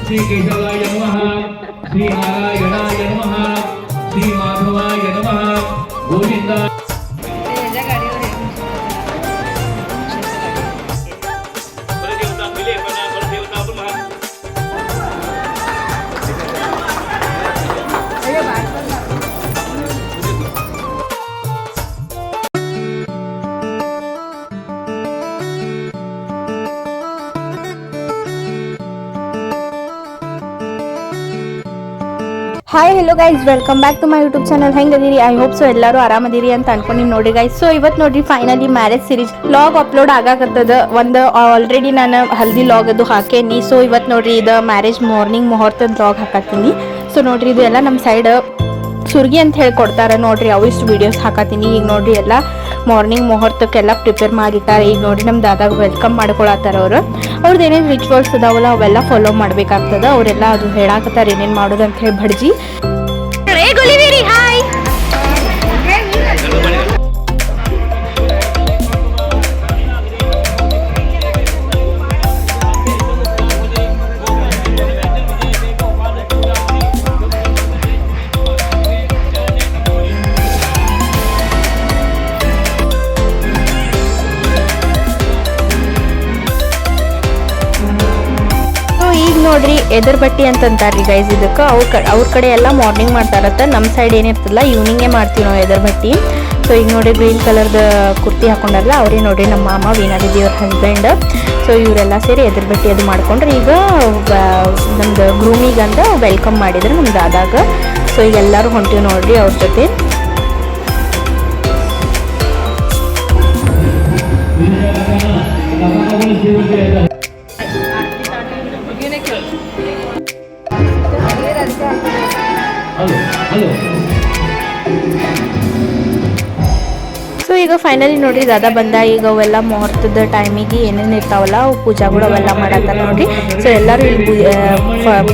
श्री केशवाय नमः श्री नारायणाय नमः श्री माधवाय नमः Govind hi hello guys welcome back to my YouTube channel. ಹೆಂಗದಿರಿ? ಐ ಹೋಪ್ ಸೊ ಎಲ್ಲರೂ ಆರಾಮದಿರಿ ಅಂತ ಅನ್ಕೊಂಡಿನಿ ನೋಡಿ ಗೈಸ್. ಸೊ ಇವತ್ತು ನೋಡ್ರಿ finally marriage series vlog upload ಆಗಾಕತ್ತದ. ಒಂದು ಆಲ್ರೆಡಿ ನಾನು ಹಲ್ದಿ ಲಾಗ್ ಅದು ಹಾಕೇನಿ. ಸೊ ಇವತ್ತು ನೋಡ್ರಿ ಇದು ಮ್ಯಾರೇಜ್ ಮಾರ್ನಿಂಗ್ ಮುಹೂರ್ತದ ಲಾಗ್ ಹಾಕತ್ತೀನಿ. ಸೊ ನೋಡ್ರಿ ಇದು ಎಲ್ಲ ನಮ್ಮ ಸೈಡ್ ಸುರ್ಗಿ ಅಂತ ಹೇಳಿ ಕೊಡ್ತಾರೆ ನೋಡ್ರಿ, ಅವು ಇಷ್ಟು ವೀಡಿಯೋಸ್ ಹಾಕತ್ತೀನಿ. ಈಗ ನೋಡ್ರಿ ಎಲ್ಲ ಮಾರ್ನಿಂಗ್ ಮುಹೂರ್ತಕ್ಕೆಲ್ಲ ಪ್ರಿಪೇರ್ ಮಾಡಿಟ್ಟಾರೆ. ಈಗ ನೋಡ್ರಿ ನಮ್ಮ ದಾದಾಗ ವೆಲ್ಕಮ್ ಮಾಡ್ಕೊಳತ್ತಾರ ಅವ್ರದ್ದು ಏನೇನು ರಿಚುವಲ್ಸ್ ಅದಾವಲ್ಲ ಅವೆಲ್ಲ ಫಾಲೋ ಮಾಡ್ಬೇಕಾಗ್ತದ. ಅವರೆಲ್ಲ ಅದು ಹೇಳಾಕತ್ತಾರ ಏನೇನು ಮಾಡೋದು ಅಂತ ಹೇಳಿ ಭಡ್ಜಿ. ಹಾಯ್ ನೋಡ್ರಿ ಎದರ್ ಬಟ್ಟಿ ಅಂತಂತಾರ್ರಿ ಗೈಸ್. ಇದಕ್ಕೆ ಅವ್ರ ಕಡೆ ಎಲ್ಲ ಮಾರ್ನಿಂಗ್ ಮಾಡ್ತಾರತ್ತ. ನಮ್ಮ ಸೈಡ್ ಏನಿರ್ತಲ್ಲ ಈವ್ನಿಂಗೇ ಮಾಡ್ತೀವಿ ನಾವು ಎದರ್ ಬಟ್ಟಿ. ಸೊ ಈಗ ನೋಡಿ ಗ್ರೀನ್ ಕಲರ್ದ ಕುರ್ತಿ ಹಾಕೊಂಡಾರಲ್ಲ ಅವರೇ ನೋಡ್ರಿ ನಮ್ಮ ಮಾಮ ವೀಣಾದಿದಿ ಅವ್ರ ಹಸ್ಬೆಂಡ್. ಸೊ ಇವರೆಲ್ಲ ಸೇರಿ ಎದರ್ ಬಟ್ಟಿ ಅದು ಮಾಡ್ಕೊಂಡ್ರೆ ಈಗ ನಮ್ದು ಗ್ರೂಮಿಗಂತ ವೆಲ್ಕಮ್ ಮಾಡಿದ್ರು ನಮ್ಮ ದಾದಾಗ. ಸೊ ಈಗ ಎಲ್ಲರೂ ಹೊಂಟೀವಿ ನೋಡ್ರಿ ಅವ್ರ ಜೊತೆ. ಸೊ ಈಗ ಫೈನಲಿ ನೋಡ್ರಿ ದಾದಾ ಬಂದ. ಈಗ ಅವೆಲ್ಲ ಮುಹೂರ್ತದ ಟೈಮಿಗೆ ಏನೇನು ಇರ್ತಾವಲ್ಲ ಅವು ಪೂಜಾಗಳು ಅವೆಲ್ಲ ಮಾಡತ್ತಾರ ನೋಡ್ರಿ. ಸೊ ಎಲ್ಲರೂ ಇಲ್ಲಿ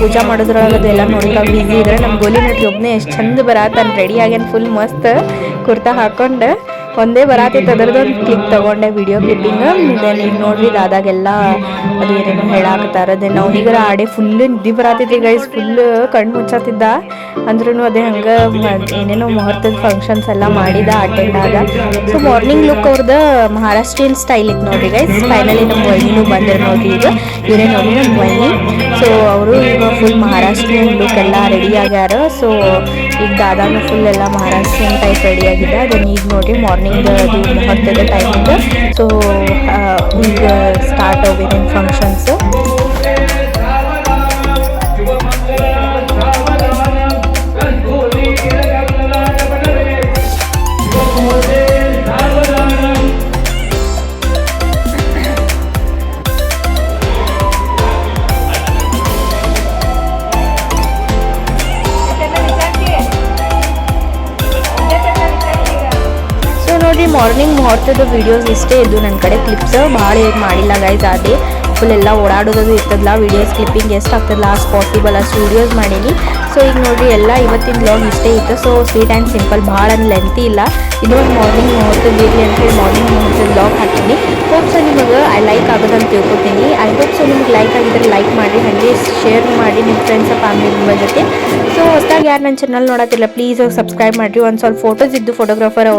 ಪೂಜಾ ಮಾಡೋದ್ರೊಳಗೆ ಅದೆಲ್ಲ ನೋಡ್ಲಿಕ್ಕೆ ಬಿಸಿ ಇದ್ರೆ ನಮ್ಮ ಗೋಲಿ ನೋಡ್ರಿ ಒಬ್ಬನೇ ಎಷ್ಟು ಚಂದ ಬರತ್ತಾನ. ರೆಡಿ ಆಗ್ಯಾನ ಫುಲ್ ಮಸ್ತ್ ಕುರ್ತಾ ಹಾಕೊಂಡು ಒಂದೇ ಬರಾತೈತೆ. ಅದರದೊಂದು ಕ್ಲಿಪ್ ತೊಗೊಂಡೆ ವಿಡಿಯೋ ಕ್ಲಿಪ್ಪಿಂಗ್. ದೆನ್ ಈಗ ನೋಡ್ರಿ ದಾದಾಗೆಲ್ಲ ಅದು ಏನೇನೋ ಹೇಳಾಕತ್ತಾರ. ದೆನ್ ಅವನಿಗರ ಆಡೆ ಫುಲ್ ನಿದ್ದೆ ಬರಾತೈತಿ ಗೈಸ್. ಫುಲ್ ಕಣ್ಣು ಮುಚ್ಚಾತಿದ್ದ ಅಂದ್ರೂ ಅದೇ ಹಂಗೆ ಏನೇನೋ ಮುಹೂರ್ತದ ಫಂಕ್ಷನ್ಸ್ ಎಲ್ಲ ಮಾಡಿದ ಅಟೆಂಡ್ ಆದ. ಸೊ ಮಾರ್ನಿಂಗ್ ಲುಕ್ ಅವ್ರದ್ದು ಮಹಾರಾಷ್ಟ್ರೀಯನ್ ಸ್ಟೈಲ್ ಇತ್ತು ನೋಡ್ರಿ ಗೈಸ್. ಫೈನಲಿ ನಮ್ಮ ವೈನಿನೂ ಬಂದರು ನೋಡ್ರಿ. ಈಗ ಇವರೇ ನೋಡ್ರಿ ನಮ್ಮ ವೈನಿ. ಸೊ ಅವರು ಈಗ ಫುಲ್ ಮಹಾರಾಷ್ಟ್ರೀಯನ್ ಲುಕ್ ಎಲ್ಲ ರೆಡಿ ಆಗ್ಯಾರ. ಸೊ ಈಗ ದಾದಾನು ಫುಲ್ ಎಲ್ಲ ಮಹಾರಾಷ್ಟ್ರೀಯನ್ ಟೈಪ್ ರೆಡಿ ಆಗಿದೆ. ಅದನ್ನ ಈಗ ನೋಡ್ರಿ ಮಾರ್ನಿಂಗ್ ಅದು ಮುಹೂರ್ತದ ಟೈಮಿಂದ. ಸೊ ಈಗ ಸ್ಟಾರ್ಟ್ ಆಗಿದೆ ಫಂಕ್ಷನ್ಸ್. ನೋಡ್ರಿ ಮಾರ್ನಿಂಗ್ ಮುಹೂರ್ತದ ವೀಡಿಯೋಸ್ ಇಷ್ಟೇ ಇದ್ದು ನನ್ನ ಕಡೆ. ಕ್ಲಿಪ್ಸ್ ಭಾಳ ಮಾಡಿಲ್ಲ ಗೈಸ್. ಅದೇ ಫುಲ್ ಎಲ್ಲ ಓಡಾಡೋದು ಇರ್ತದಲ್ಲ ವೀಡಿಯೋಸ್ ಕ್ಲಿಪ್ಪಿಂಗ್ ಎಷ್ಟು ಆಗ್ತದಲ್ಲ ಅಷ್ಟು ಪಾಸಿಬಲ್ ಅಷ್ಟು ವೀಡಿಯೋಸ್ ಮಾಡೀನಿ. ಸೊ ಈಗ ನೋಡ್ರಿ ಎಲ್ಲ ಇವತ್ತಿನ ವ್ಲಾಗ್ ಇಷ್ಟೇ ಇತ್ತು. ಸೊ ಸ್ವೀಟ್ ಆ್ಯಂಡ್ ಸಿಂಪಲ್, ಭಾಳ ಲೆಂತಿ ಇಲ್ಲ. ಇದು ಒಂದು ಮಾರ್ನಿಂಗ್ ಮುಹೂರ್ತದ ಇರಲಿ ಅಂತೇಳಿ ಮಾರ್ನಿಂಗ್ ಮುಹೂರ್ತದ ವ್ಲಾಗ್ ಹಾಕ್ತೀನಿ. ಹೋಪ್ ಸೊ ನಿಮಗೆ ಲೈಕ್ ಆಗೋದಂತ ತಿಳ್ಕೊತೀನಿ. ಐ ಹೋಪ್ ಸೊ ನಿಮ್ಗೆ ಲೈಕ್ ಆಗಿದ್ರೆ ಲೈಕ್ ಮಾಡಿ, ಹಾಗೆ ಶೇರ್ ಮಾಡಿ ನಿಮ್ಮ ಫ್ರೆಂಡ್ಸ್ ಫ್ಯಾಮಿಲಿ ಮೆಂಬರ್ ಜೊತೆ. ಸೊ ಹೊಸದಾಗಿ ಯಾರು ನನ್ನ ಚಾನಲ್ ನೋಡತ್ತಿಲ್ಲ ಪ್ಲೀಸ್ ಸಬ್ಸ್ಕ್ರೈಬ್ ಮಾಡಿರಿ. ಒಂದು ಸ್ವಲ್ಪ ಫೋಟೋಸ್ ಇದ್ದು ಫೋಟೋಗ್ರಾಫರ್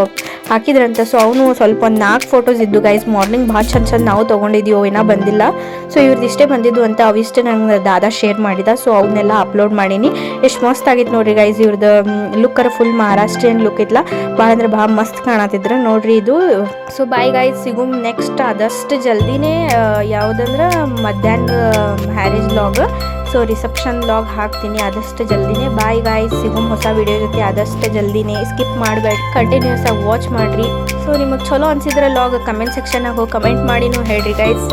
ಹಾಕಿದ್ರಂತ. ಸೊ ಅವನು ಸ್ವಲ್ಪ ಒಂದು 4 ಫೋಟೋಸ್ ಇದ್ದು ಗೈಸ್. ಮಾರ್ನಿಂಗ್ ಭಾಳ ಚಂದ ನಾವು ತೊಗೊಂಡಿದ್ದೀವಿ, ಏನೋ ಬಂದಿಲ್ಲ. ಸೊ ಇವ್ರದ್ದು ಇಷ್ಟೇ ಬಂದಿದ್ದು ಅಂತ ಅವಿಷ್ಟೇ ನಂಗೆ ದಾದಾ ಶೇರ್ ಮಾಡಿದ. ಸೊ ಅವನ್ನೆಲ್ಲ ಅಪ್ಲೋಡ್ ಮಾಡೀನಿ. ಎಷ್ಟು ಮಸ್ತ್ ಆಗಿತ್ತು ನೋಡ್ರಿ ಗೈಸ್. ಇವ್ರದ್ದು ಲುಕ್ಕರ ಫುಲ್ ಮಹಾರಾಷ್ಟ್ರೀಯನ್ ಲುಕ್ ಇತ್ತಲ್ಲ, ಭಾಳ ಅಂದ್ರೆ ಭಾಳ ಮಸ್ತ್ ಕಾಣತಿದ್ರೆ ನೋಡ್ರಿ ಇದು. ಸೊ ಬಾಯ್ ಗೈಸ್, ಸಿಗುಮ್ ನೆಕ್ಸ್ಟ್ ಆದಷ್ಟು ಜಲ್ದಿನೇ. ಯಾವುದಂದ್ರೆ ಮಧ್ಯಾಹ್ನ marriage log, so reception log ಹಾಕ್ತೀನಿ ಆದಷ್ಟು ಜಲ್ದಿನೇ. ಬಾಯ್ ಗೈಸ್, ಸಿಗುಮ್ ಹೊಸ ವಿಡಿಯೋ ಜೊತೆ ಆದಷ್ಟು ಜಲ್ದಿನೇ. ಸ್ಕಿಪ್ ಮಾಡಬೇಡಿ, ಕಂಟಿನ್ಯೂಸ್ ಆಗಿ ವಾಚ್ ಮಾಡಿರಿ. ಸೊ ನಿಮಗೆ ಚಲೋ ಅನ್ಸಿದ್ರೆ ಲಾಗ್ ಕಮೆಂಟ್ ಸೆಕ್ಷನ್ನಾಗ ಹೋಗಿ ಕಮೆಂಟ್ ಮಾಡಿ ನೀವು ಹೇಳ್ರಿ ಗೈಸ್.